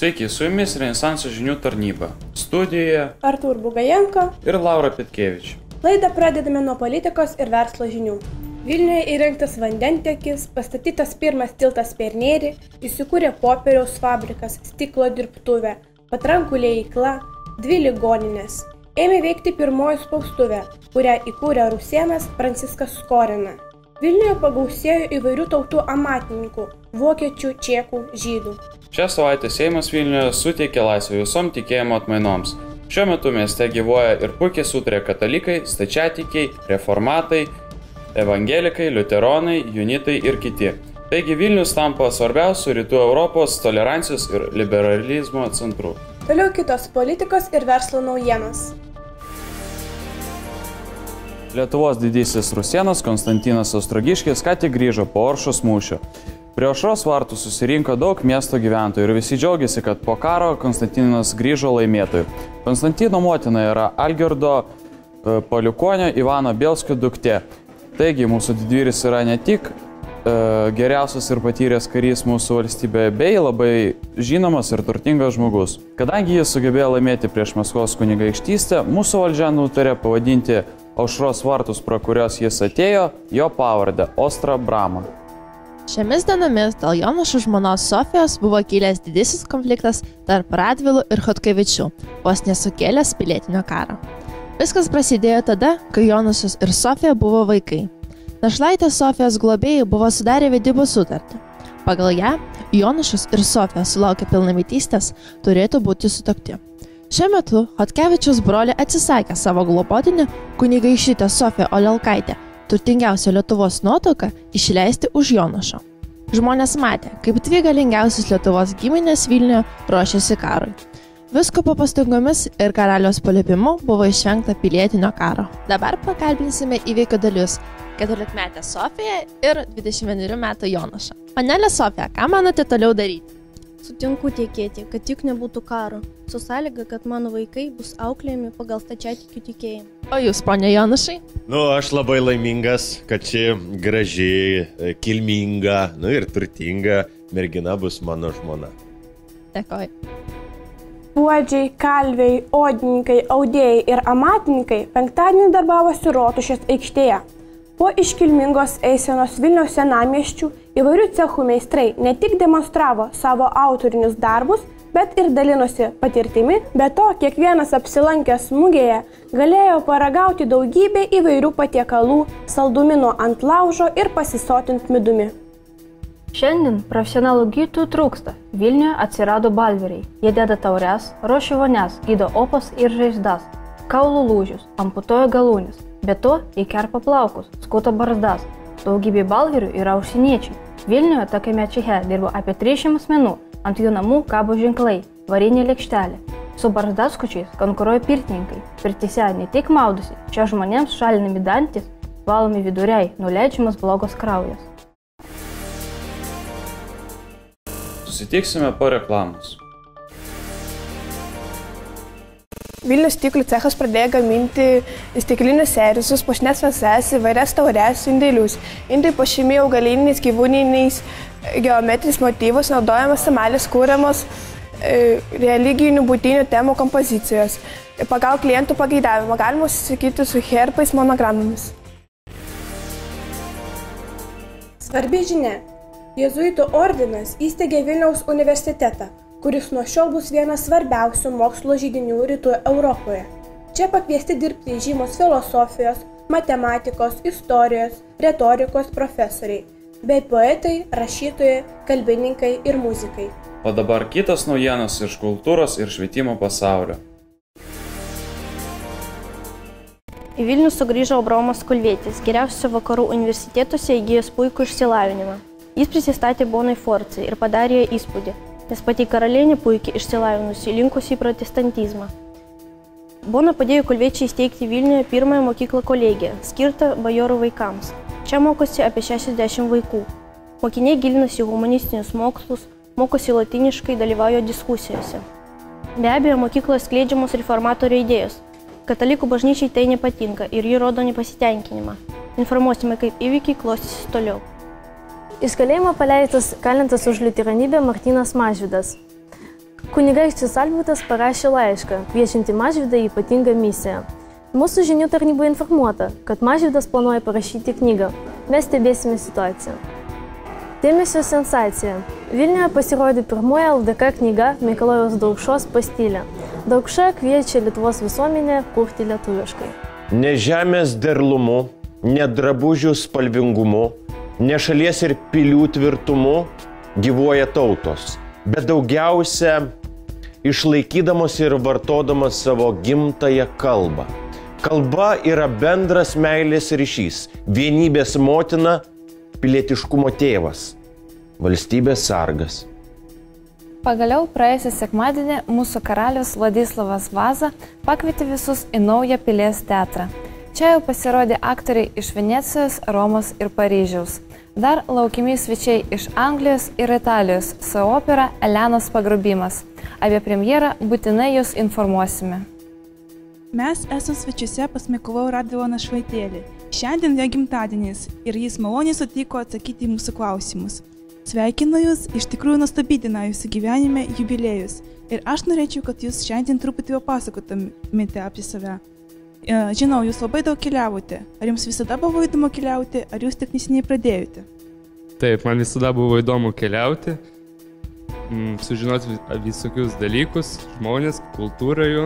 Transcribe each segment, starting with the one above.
Sveiki, su jumis Renesanso žinių tarnyba. Studijoje Artūr Bugajenko ir Laura Petkevič. Laidą pradedame nuo politikos ir verslo žinių. Vilniuje įrengtas vandentiekis, pastatytas pirmas tiltas per Nerį, įsikūrė popieriaus fabrikas, stiklo dirbtuvė, patrankų liejykla, 2 ligoninės. Ėmė veikti pirmoji spaustuvė, kurią įkūrė rusėnas Franciskas Skorina. Vilniuje pagausėjo įvairių tautų amatininkų – vokiečių, čekų, žydų. Šią savaitę Seimas Vilniuje suteikė laisvę visom tikėjimo atmainoms. Šiuo metu mieste gyvuoja ir puikiai sutarė katalikai, stačiatikiai, reformatai, evangelikai, liuteronai, junitai ir kiti. Taigi Vilnius tampa svarbiausiu rytų Europos tolerancijos ir liberalizmo centru. Toliau kitos politikos ir verslo naujienos. Lietuvos didysis rusėnas Konstantinas Ostrogiškis ką tik grįžo po Oršos mūšio. Prie Aušros vartų susirinko daug miesto gyventojų ir visi džiaugiasi, kad po karo Konstantinas grįžo laimėtojų. Konstantino motina yra Algirdo palikuonio Ivano Bielskio duktė. Taigi mūsų didvyris yra ne tik geriausias ir patyręs karys mūsų valstybėje, bei labai žinomas ir turtingas žmogus. Kadangi jis sugebėjo laimėti prieš Maskvos kunigaikštystę, mūsų valdžia nutarė pavadinti Aušros vartus, pro kurios jis atėjo, jo pavardę – Ostra Brama. Šiomis dienomis dėl Jonušo žmonos Sofijos buvo kilęs didysis konfliktas tarp Radvilų ir Chodkevičių, vos nesukėlęs pilietinio karo. Viskas prasidėjo tada, kai Jonušas ir Sofija buvo vaikai. Našlaitės Sofijos globėjai buvo sudarę vedybų sutartį. Pagal ją, Jonušas ir Sofija sulaukę pilnametystės turėtų būti sutuokti. Šiuo metu Chodkevičiaus broliai atsisakė savo globotinį kunigaikštytę Sofiją Olelkaitę, turtingiausią Lietuvos nuotaką, išleisti už Jonušo. Žmonės matė, kaip 2 galingiausios Lietuvos giminės Vilniuje ruošėsi karui. Vyskupo pastangomis ir karaliaus paliepimu buvo išvengta pilietinio karo. Dabar pakalbinsime įvykių dalyvius – 14-metę Sofiją ir 21 metų Jonušą. Panelė Sofija, ką manote toliau daryti? Sutinku tekėti, kad tik nebūtų karo, su sąlyga, kad mano vaikai bus auklėjami pagal stačiatikių tikėjimą. O jūs, ponia Jonušai? Aš labai laimingas, kad ši graži, kilminga, ir turtinga mergina bus mano žmona. Dėkoju. Puodžiai, kalviai, odininkai, audėjai ir amatininkai penktadienį darbavosi Rotušės aikštėje. Po iškilmingos eisenos Vilniaus senamiesčių įvairių cechų meistrai ne tik demonstravo savo autorinius darbus, bet ir dalinosi patirtimi, be to kiekvienas apsilankęs mugėje galėjo paragauti daugybę įvairių patiekalų, saldumynų ant laužo ir pasisotinti midumi. Šiandien profesionalų gydytojų trūksta. Vilniuje atsirado balveriai. Jie deda taures, ruošia vonias, gydo opas ir žaizdas, kaulų lūžius, amputuoja galūnes. Be to, įkerpa plaukus, skuto barzdas. Daugybė balverių yra užsieniečiai. Vilniuje tokiame ceche dirbo apie 300 asmenų, ant jų namų kabo ženklai, varinė lėkštelė. Su barzdaskučiais konkuruoja pirtininkai. Pirtyse ne tik maudosi, čia žmonėms šalinami dantis, valomi viduriai, nuleidžiamas blogos kraujas. Susitiksime po reklamos. Vilnius stiklų cechas pradėjo gaminti stiklinius serisus, puošnias vases, įvairias taures, indėlius. Indai puošiami augaliniais, gyvūniniais, geometriniais motyvus, naudojamas emalis, kūriamos religinių būtinių temų kompozicijos. Pagal klientų pageidavimą galima susisakyti su herbais, monogramomis. Svarbi žinia. Jėzuitų ordinas įsteigė Vilniaus universitetą, kuris nuo šiol bus vienas svarbiausių mokslo židinių rytų Europoje. Čia pakviesti dirbti žymus filosofijos, matematikos, istorijos, retorikos profesoriai, bei poetai, rašytojai, kalbininkai ir muzikai. O dabar kitos naujienos iš kultūros ir švietimo pasaulio. Į Vilnių sugrįžo Abraomas Kulvietis, geriausiuose vakarų universitetuose įgijęs puikų išsilavinimą. Jis prisistatė Bonai Forcai ir padarė įspūdį, nes pati karalienė puikiai išsilavinusi, linkusi į protestantizmą. Bona padėjo Kulviečiui įsteigti Vilniuje pirmąją mokyklą kolegiją, skirtą bajorų vaikams. Čia mokosi apie 60 vaikų. Mokiniai gilinasi į humanistinius mokslus, mokosi lotyniškai, dalyvauja diskusijose. Be abejo, mokykloje skleidžiamos reformatorių idėjos. Katalikų bažnyčiai tai nepatinka ir ji rodo nepasitenkinimą. Informuosime, kaip įvykiai klostysis toliau. Iš kalėjimo paleistas kalintas už liuteronybę Martynas Mažvydas. Kunigaikštis Albertas parašė laišką, kviečiantį Mažvydą į ypatingą misiją. Mūsų žinių tarnyba informuota, kad Mažvydas planuoja parašyti knygą. Mes stebėsime situaciją. Dėmesio sensacija. Vilniuje pasirodė pirmoji LDK knyga Mikalojaus Daukšos Pastilė. Daukša kviečia Lietuvos visuomenę kurti lietuviškai. Ne žemės derlumu, ne drabužių spalvingumu, ne šalies ir pilių tvirtumu gyvuoja tautos, bet daugiausia išlaikydamos ir vartodamos savo gimtąją kalbą. Kalba yra bendras meilės ryšys, vienybės motina, pilietiškumo tėvas, valstybės sargas. Pagaliau praėjusią sekmadienį mūsų karalius Vladislavas Vaza pakvietė visus į naują Pilies teatrą. Čia jau pasirodė aktoriai iš Venecijos, Romos ir Paryžiaus. Dar laukiami svečiai iš Anglijos ir Italijos su opera Elenos pagrobimas. Apie premjerą būtinai jūs informuosime. Mes esame svečiuose pas Mikalojų Radviloną Švaitėlį. Šiandien jo gimtadienis ir jis maloniai sutiko atsakyti į mūsų klausimus. Sveikinu jūs, iš tikrųjų nuostabi diena jūsų gyvenime jubiliejus. Ir aš norėčiau, kad jūs šiandien truputį papasakotumėte apie save. Žinau, jūs labai daug keliavote. Ar jums visada buvo įdomu keliauti, ar jūs tik neseniai pradėjote? Taip, man visada buvo įdomu keliauti, sužinoti visokius dalykus, žmonės, kultūrą jų,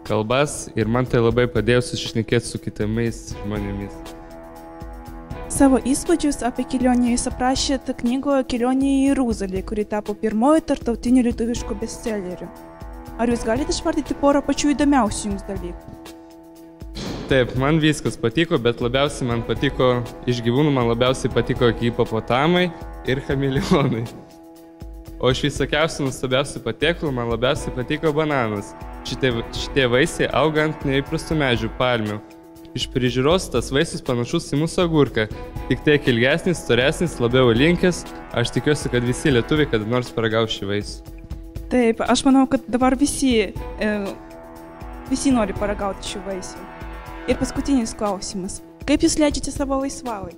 kalbas, ir man tai labai padėjo susišnekėti su kitais žmonėmis. Savo įspūdžius apie kelionę jūs aprašėte knygoje Kelionė į Jeruzalę, kuri tapo pirmoju tarptautiniu lietuvišku bestselleriu. Ar jūs galite išvardyti porą pačių įdomiausių jums dalykų? Taip, man viskas patiko, bet labiausiai man patiko, iš gyvūnų man labiausiai patiko hipopotamai ir chameleonai. O iš visokiausių nuostabiausių patiekalų man labiausiai patiko bananas. Šitie vaisiai auga ant neįprastų medžių, palmių. Iš prižiūros tas vaisius panašus į mūsų agurką, tik tiek ilgesnis, storesnis, labiau linkęs. Aš tikiuosi, kad visi lietuviai kada nors paragaus šį vaisių. Taip, aš manau, kad dabar visi nori paragauti šių vaisių. Ir paskutinis klausimas. Kaip jūs leidžiate savo laisvalaikį?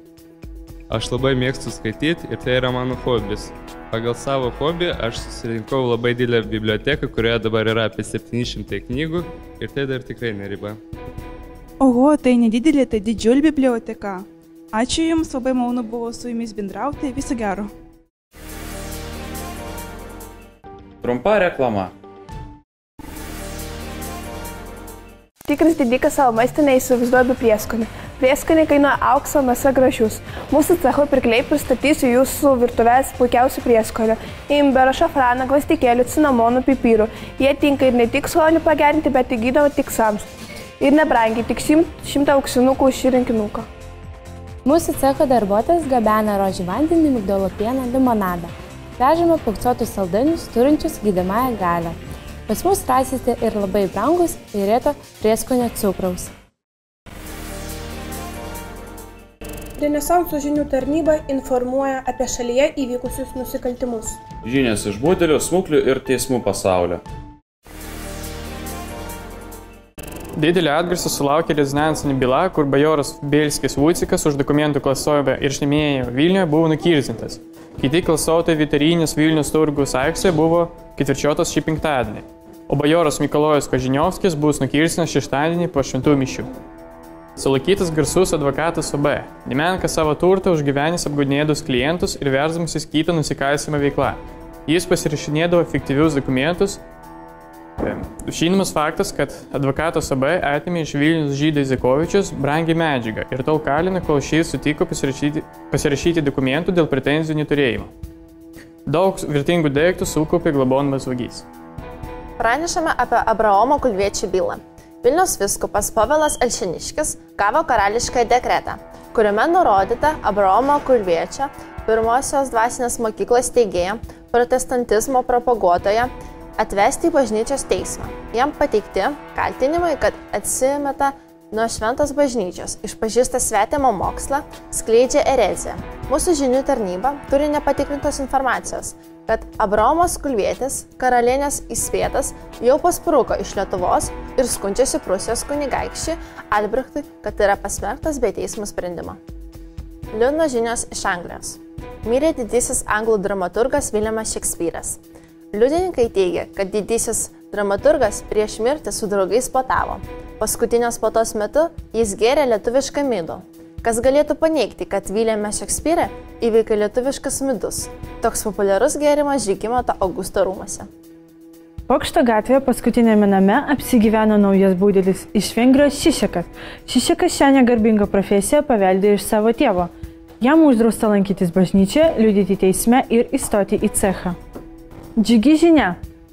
Aš labai mėgstu skaityti ir tai yra mano hobis. Pagal savo hobį aš susirinkau labai didelę biblioteką, kurioje dabar yra apie 700 knygų ir tai dar tikrai neriba. Oho, tai nedidelė, tai didžiulė biblioteka. Ačiū Jums, labai malonu buvo su Jumis bendrauti, viso gero. Trumpa reklama. Tikras didikas savo maistą neįsivaizduoja be prieskonių. Prieskoniai kainuoja aukso, mėsa gražius. Mūsų cecho pirkliai pristatysiu jūsų virtuvės puikiausių prieskonių. Imbero, šafraną, gvazdikėlių, cinamonų, pipirų. Jie tinka ir ne tik skonį pagerinti, bet ir gydo tiksams. Ir nebrangiai, tik 100 auksinukų už šį rinkinuką. Mūsų cecho darbuotojas gabena rožių vandenį, migdolo pieną, limonadą. Vežame pukcotus saldainius, turinčius gydomąją galią. Pas mus rasite ir labai brangus įrėto prieskonio cukraus. Renesanso žinių tarnyba informuoja apie šalyje įvykusius nusikaltimus. Žinios iš budelių, smuklių ir teismų pasaulio. Didelį atgarsį sulaukė rezonansinė byla, kur bajoras Bielskis Vucikas už dokumentų klastojimą ir šnipinėjimą Vilniuje buvo nukirzintas. Kiti klastotojai Vytarinės Vilnius turgaus aikštėje buvo ketvirčiotas šį penktadienį, o bajoras Mikalojus Kožiniovskis bus nukirzintas šeštadienį po šventų mišių. Sulaikytas garsus advokatas OB. Nemenka savo turtą užgyvenęs apgaudinėdus klientus ir versdamasis kitą nusikalstamą veiklą. Jis pasirašinėdavo fiktyvius dokumentus. Žinomas faktas, kad advokatas OB atėmė iš Vilnius žydą Izakovičius brangią medžiagą ir tol kalino, kol šis sutiko pasirašyti dokumentų dėl pretenzijų neturėjimo. Daug vertingų daiktų sukaupė globonamas vagys. Pranešame apie Abraomo Kulviečio bylą. Vilniaus vyskupas Povilas Alšėniškis gavo karališką dekretą, kuriame nurodyta Abraomo Kulviečio, pirmosios dvasinės mokyklos steigėja, protestantizmo propaguotoja, atvesti į bažnyčios teismą. Jam pateikti kaltinimai, kad atsimeta nuo šventos bažnyčios, išpažįsta svetimą mokslą, skleidžia ereziją. Mūsų žinių tarnyba turi nepatikrintos informacijos, kad Abraomas Kulvietis, karalienės įspėtas, jau paspruko iš Lietuvos ir skundžiasi Prūsijos kunigaikščiui Albrechtui, kad yra pasmerktas be teismo sprendimo. Liūdnos žinios iš Anglijos. Mirė didysis anglų dramaturgas Viljamas Šekspyras. Liudininkai teigia, kad didysis dramaturgas prieš mirtį su draugais puotavo. Paskutinės puotos metu jis gėrė lietuvišką midų. Kas galėtų paneigti, kad Viljame Šekspyre įveikė lietuviškas midus. Toks populiarus gėrimas Žygimanto Augusto rūmuose. Pokšto gatvėje paskutinėme name apsigyveno naujas būdelis iš Vengrijos Šišekas. Šišekas šią negarbingą profesiją paveldėjo iš savo tėvo. Jam uždrausta lankytis bažnyčioje, liudyti teisme ir įstoti į cechą. Džiugi žinia.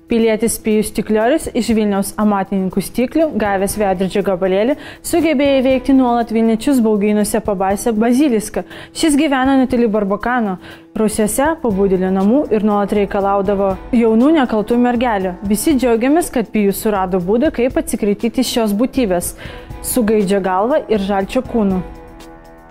Pilietis Pijus Stiklioris iš Vilniaus amatininkų stiklių, gavęs veidrodžio gabalėlį, sugebėjo įveikti nuolat vilniečius bauginusią pabaisą Baziliską. Šis gyveno netoli Barbakano, Rusiuose, po būdelio namų ir nuolat reikalaudavo jaunų nekaltų mergelių. Visi džiaugiamės, kad Pijus surado būdą, kaip atsikratyti šios būtybės – su gaidžio galva ir žalčio kūnu.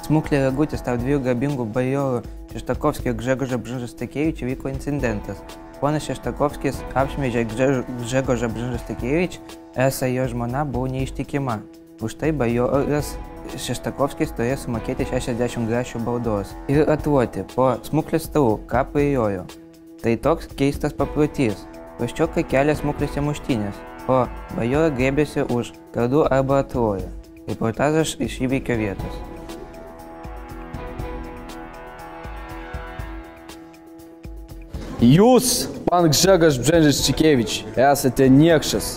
Smuklė Ragutis tarp dviejų garbingų bajorų Šeštakovskio ir Gžegožo Bžanžastakevičių vyko incidentas. Ponas Šeštakovskis apšmeižė Gžegožą Bžanžastakevičių, esą jo žmona buvo neištikima. Už tai bajoras Šeštakovskis turėjo sumokėti 60 grašių baudos ir atloti po smuklės stalu, ką pajojo. Tai toks keistas paprotys. Praščiokai kelia smuklėse muštynės, o bajorą grėbėsi už kardų arba atlojo. Reportažas iš įvykio vietos. Jūs, pan Gžegož Bžanžastakevič, esate niekšas.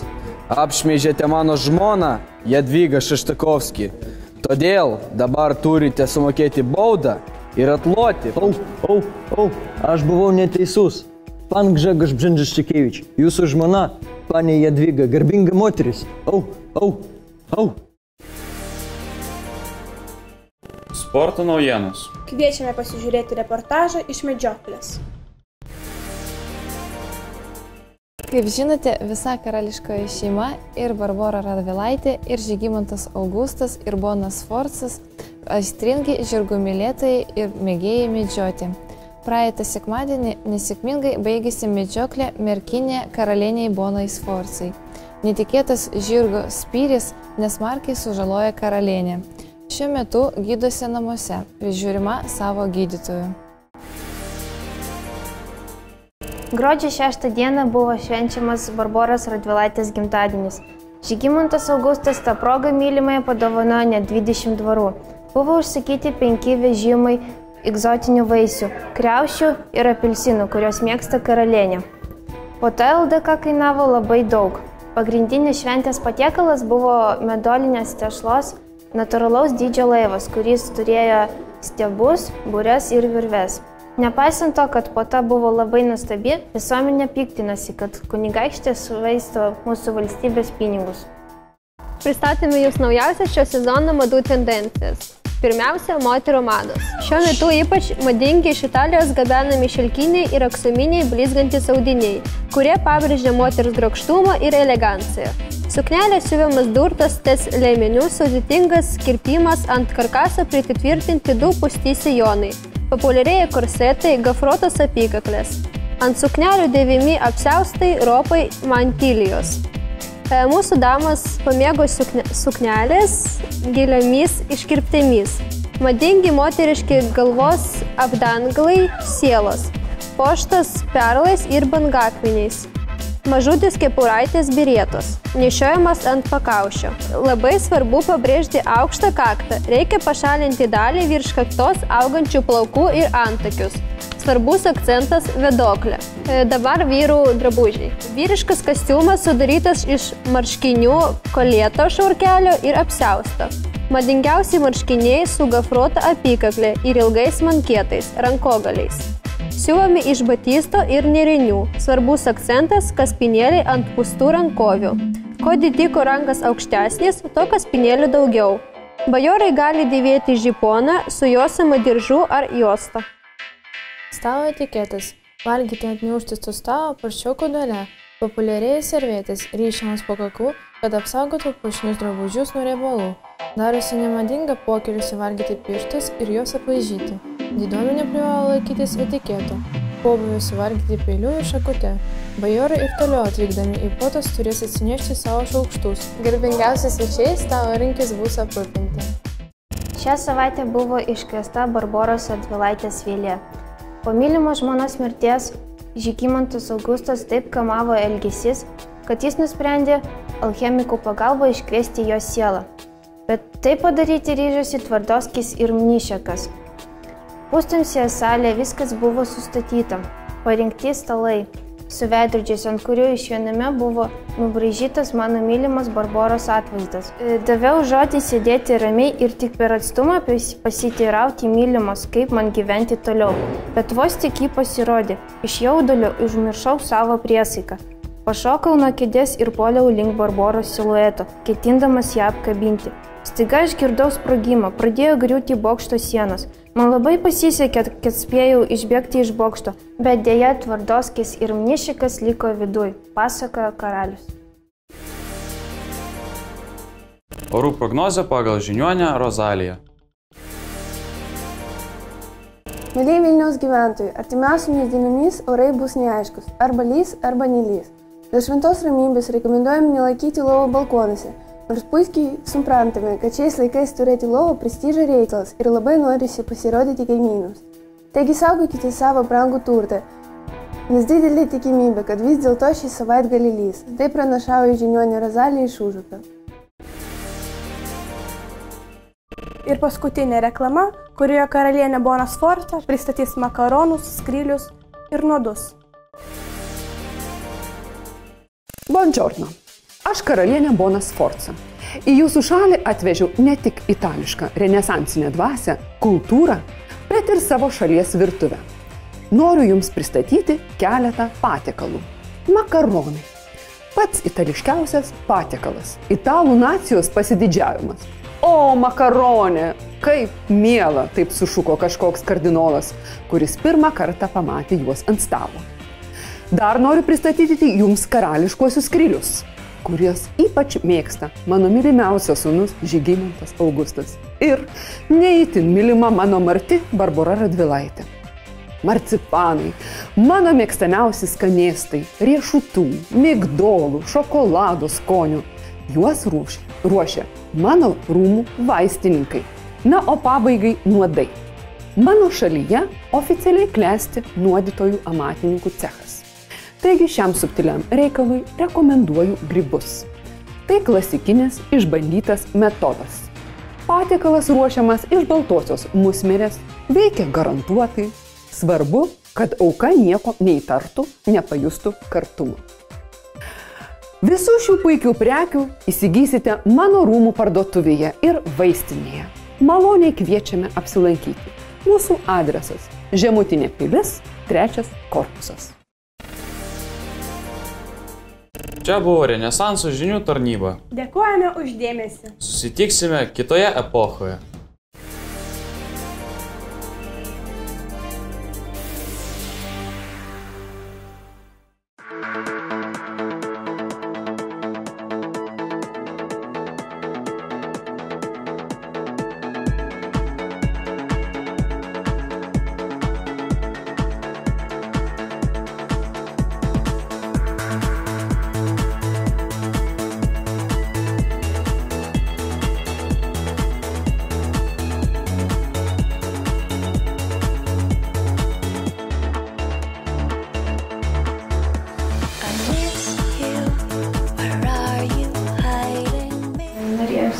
Apšmeižėte mano žmoną, Jadvygą Šeštakovskį. Todėl dabar turite sumokėti baudą ir atloti. Aš buvau neteisus. Pan Gžegož Bžanžastakevič, jūsų žmona, panė Jadvyga, garbinga moteris. Sporto naujienos. Kviečiame pasižiūrėti reportažą iš medžioklės. Kaip žinote, visa karališkoji šeima ir Barbora Radvilaitė, ir Žygimantas Augustas, ir Bonas Sforcas aistringi žirgų mylėtojai ir mėgėjai medžioti. Praeitą sekmadienį nesėkmingai baigėsi medžioklė merkinė karalieniai Bonai Sforcai. Netikėtas žirgo spyris nesmarkiai sužaloja karalienę. Šiuo metu gydosi namuose, prižiūrima savo gydytojų. Gruodžio 6 dieną buvo švenčiamas Barboros Radvilaitės gimtadienis. Žygimantas Augustas tą progą mylimąją padovanojo net 20 dvarų. Buvo užsakyti 5 vežimai egzotinių vaisių, kriaušių ir apelsinų, kurios mėgsta karalienė. Po to LDK kainavo labai daug. Pagrindinis šventės patiekalas buvo meduolinės tešlos natūralaus dydžio laivas, kuris turėjo stiebus, bures ir virves. Nepaisant to, kad puota buvo labai nuostabi, visuomenė piktinasi, kad kunigaikštė švaisto mūsų valstybės pinigus. Pristatėme jūs naujausias šio sezono madų tendencijas. Pirmiausia, moterų mados. Šiuo metu ypač madingi iš Italijos gabenami šilkiniai ir aksominiai blizgantys audiniai, kurie pabrėžia moters grakštumą ir eleganciją. Suknelė siuviamas durtas ties liemeniu, sudėtingas kirpimas ant karkaso pritvirtinti 2 pūsti sijonai. Populiarėja korsetai, gafrotos apykaklės. Ant suknelių dėvimi apsiaustai, ropai, mantilijos. Mūsų damos pamėgo suknelės giliomis iškirptėmis. Madingi moteriški galvos apdangalai, sielos. Poštas perlais ir bangakmeniais. Mažutės kepuraitės birėtos, nešiojamas ant pakaušio. Labai svarbu pabrėžti aukštą kaktą. Reikia pašalinti dalį virš kaktos augančių plaukų ir antakius. Svarbus akcentas – vedoklė. Dabar vyrų drabužiai. Vyriškas kostiumas sudarytas iš marškinių, kolėto švarkelio ir apsiausto. Madingiausi marškiniai su gafruota apykaklė ir ilgais mankietais, rankogaliais. Siuvami iš batisto ir nėrinių. Svarbus akcentas – kaspinėliai ant pūstų rankovių. Ko didiko rankas aukštesnis, to kaspinėlių daugiau. Bajorai gali dėvėti žiponą su juosama diržu ar juosta. Stalo etiketas. Valgyti ant neužtisto stalo paršioko dale. Populiarėja servetės, ryšiamas po kaklu, kad apsaugotų puošnius drabužius nuo riebalų. Darosi nemadinga pokeliuose valgyti pirštus ir juos aplaižyti. Diduomenė privalo laikytis etiketo. Pobūviuose valgyti peiliu ir šakute. Bajorai ir toliau atvykdami į puotas turės atsinešti savo šaukštus. Garbingiausi svečiai stalo rinkis bus aprūpinti. Šią savaitę buvo iškviesta Barboros Radvilaitės vėlė. Po mylimo žmonos mirties Žygimantas Augustas taip kamavo elgesys, kad jis nusprendė alchemikų pagalba iškviesti jo sielą. Bet tai padaryti ryžosi Tvardovskis ir Mnišekas. Pustamsėje salėje viskas buvo sustatyta, parinkti stalai, su veidrodžiais, ant kurių iš viename buvo nubraižytas mano mylimas Barboros atvaizdas. Daviau žodį sėdėti ramiai ir tik per atstumą pasiteirauti mylimos, kaip man gyventi toliau. Bet vos tik jį pasirodė, iš jaudulio užmiršau savo priesaiką. Pašokau nuo kėdės ir puoliau link Barboros silueto, ketindamas ją apkabinti. Staiga išgirdau sprogimą, pradėjo griūti bokšto sienos. Man labai pasisekė, kad spėjau išbėgti iš bokšto, bet dėja Tvardovskis ir Mnišekas liko viduj, pasakojo karalius. Orų prognozė pagal žiniuonę Rozaliją. Mėlyje Vilniaus gyventojai, artimiausiomis dienomis orai bus neaiškus, arba lys, arba nelys. Dėl šventos ramybės rekomenduojame nelaikyti lovų balkonuose, nors puikiai suprantame, kad šiais laikais turėti lovą prestižo reikalas ir labai norisi pasirodyti kaimynams. Taigi saugokite savo brangų turtą, nes didelė tikimybė, kad vis dėlto šį savaitgalį lys. Tai pranašauja žiniuonė Rozalija iš Užupio. Ir paskutinė reklama, kurioje karalienė Bona Sforza pristatys makaronus, skrylius ir nuodus. Buongiorno. Aš karalienė Bona Sforza. Į jūsų šalį atvežiau ne tik itališką renesansinę dvasią, kultūrą, bet ir savo šalies virtuvę. Noriu jums pristatyti keletą patiekalų. Makaronai. Pats itališkiausias patiekalas. Italų nacijos pasididžiavimas. O, makaronė! Kaip miela, taip sušuko kažkoks kardinolas, kuris pirmą kartą pamatė juos ant stalo. Dar noriu pristatyti jums karališkuosius skrylius, kuriuos ypač mėgsta mano mylimiausias sūnus Žygimantas Augustas ir neįtin mylima mano marti Barbora Radvilaitė. Marcipanai, mano mėgstamiausi skanėstai, riešutų, migdolų, šokolado skonių. Juos ruošia mano rūmų vaistininkai. Na, o pabaigai nuodai. Mano šalyje oficialiai klesti nuodytojų amatininkų cechas. Taigi šiam subtiliam reikalui rekomenduoju grybus. Tai klasikinis išbandytas metodas. Patiekalas ruošiamas iš baltosios musmirės, veikia garantuotai. Svarbu, kad auka nieko neįtartų, nepajustų kartumo. Visų šių puikių prekių įsigysite mano rūmų parduotuvėje ir vaistinėje. Maloniai kviečiame apsilankyti. Mūsų adresas – Žemutinė pilis, 3 korpusas. Čia buvo Renesanso žinių tarnyba. Dėkojame už dėmesį. Susitiksime kitoje epochoje.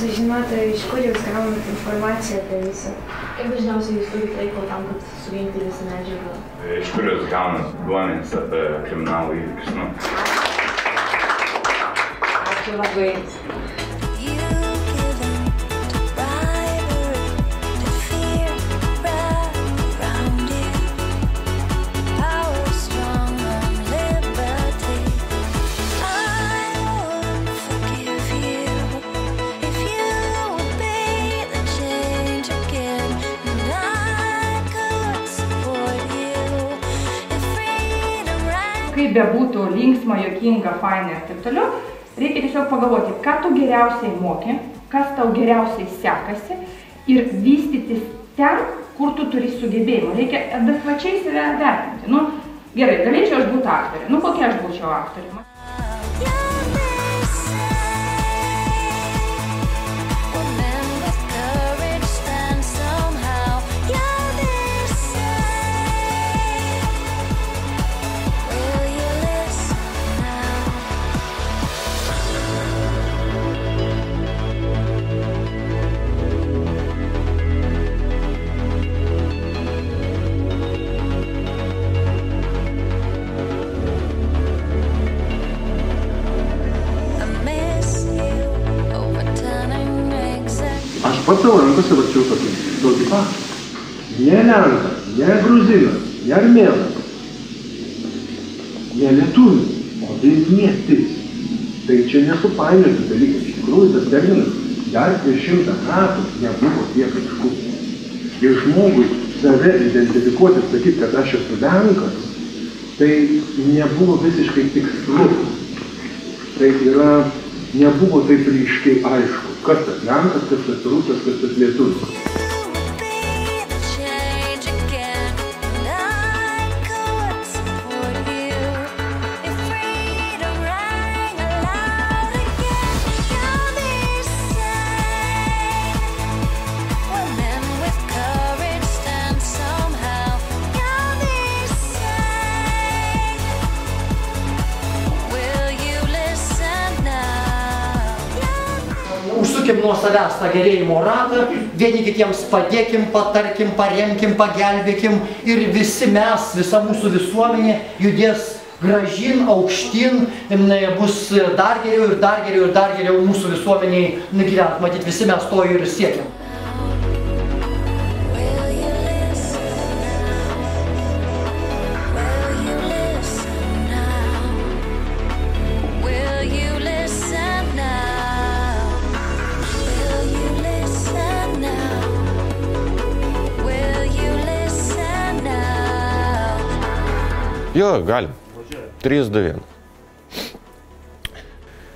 Sužinoti, iš kur jūs gaunate informaciją apie visą. Kaip dažniausiai jūs turite laiko tam, kad surinkti visą medžiagą? Iš kur jūs gaunate duomenis apie kriminalų įvykius? Ačiū labai. Kaip bebūtų linksma, juokinga, faina ir taip toliau, reikia tiesiog pagalvoti, ką tu geriausiai moki, kas tau geriausiai sekasi ir vystytis ten, kur tu turi sugebėjimų. Reikia adekvačiai save vertinti. Nu, gerai, galėčiau aš būti aktorė. Nu, kokia aš būčiau aktorė? pats savo rankose varčiau tokį faktą. Ne lenkas, ne gruzinas, ne armėnas, ne lietuvis, o vilnietis. Tai čia nesupainioti dalykai. Iš tikrųjų, tas terminas dar prieš 100 metų nebuvo tiek aišku. Ir žmogui save identifikuoti, sakyti, kad aš esu lenkas, tai nebuvo visiškai tikslu. Tai yra, nebuvo taip ryškiai aišku, kas tas lenkas, kas tas rusas, kas tas lietuvis. Užsukim nuo savęs tą gerėjimo ratą, vieni kitiems padėkim, patarkim, paremkim, pagelbėkim ir visi mes, visa mūsų visuomenė judės gražin, aukštyn, bus dar geriau ir dar geriau ir dar geriau mūsų visuomeniai gyvent. Matyt, visi mes to ir siekiam. Jo, galim. 3, 2, 1.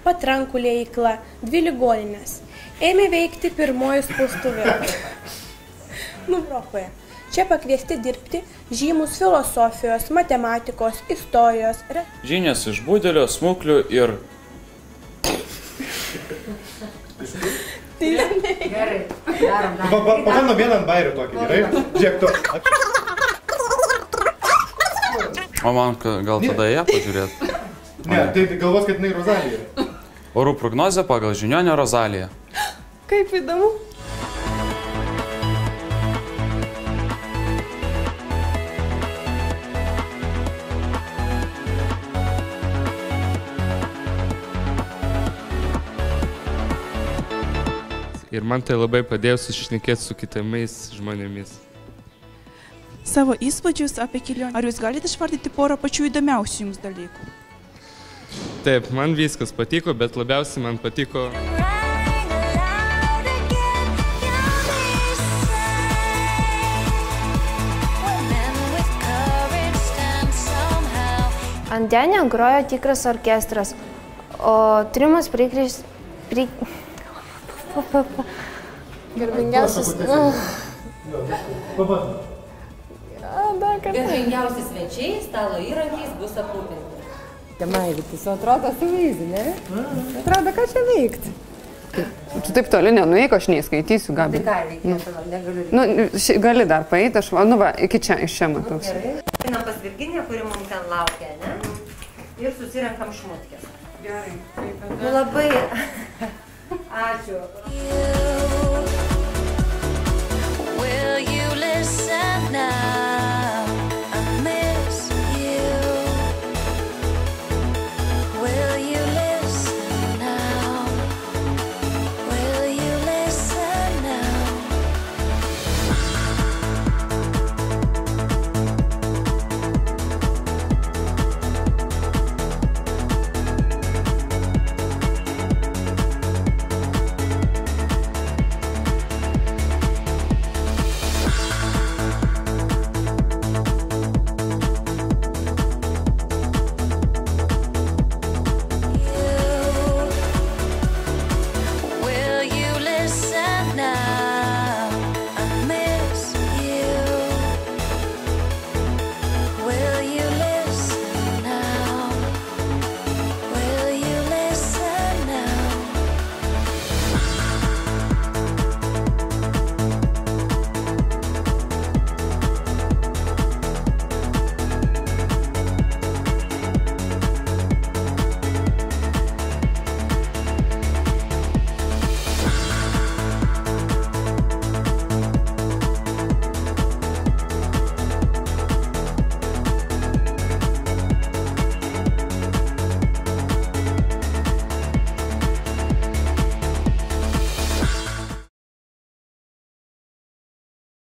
Patrankų liejykla, 2 ligoninės. Ėmė veikti pirmoji spaustuvė. Nuropoje. Čia pakviesti dirbti žymus filosofijos, matematikos, istorijos. Žinios iš budelio, smuklių ir... Gerai, darom. Pabandom vieną ant bairių tokį, gerai? Žiūrėk, tu. O man gal tada ją pažiūrėt? Ne, tai galvos, kad jinai Rozalija. Orų prognozė pagal Žinionę Rozaliją. Kaip įdomu. Ir man tai labai padėjo susišnekėti su kitais žmonėmis. Savo įspūdžius apie kelionę. Ar jūs galite išvardyti porą pačių įdomiausių jums dalykų? Taip, man viskas patiko, bet labiausiai man patiko... Ant denio grojo tikras orkestras, o trimas Garbingiausias... Garbingiausi svečiai stalo įrankiais bus aprūpinti. Temaivitis, atrodo su vaizdu, ne? Atrodo, ką čia veikti. Tu taip toli nenueik, aš neįskaitysiu, Gabi. Tai ką reikėtų, negaliu reikėti. Gali dar paeiti, aš va, iki čia, iš čia matau. Gerai. Einam pas Virginiją, kuri mums ten laukia, ne? Ir susirenkam šmutkės. Gerai. Nu labai... Ačiū. Will you listen now?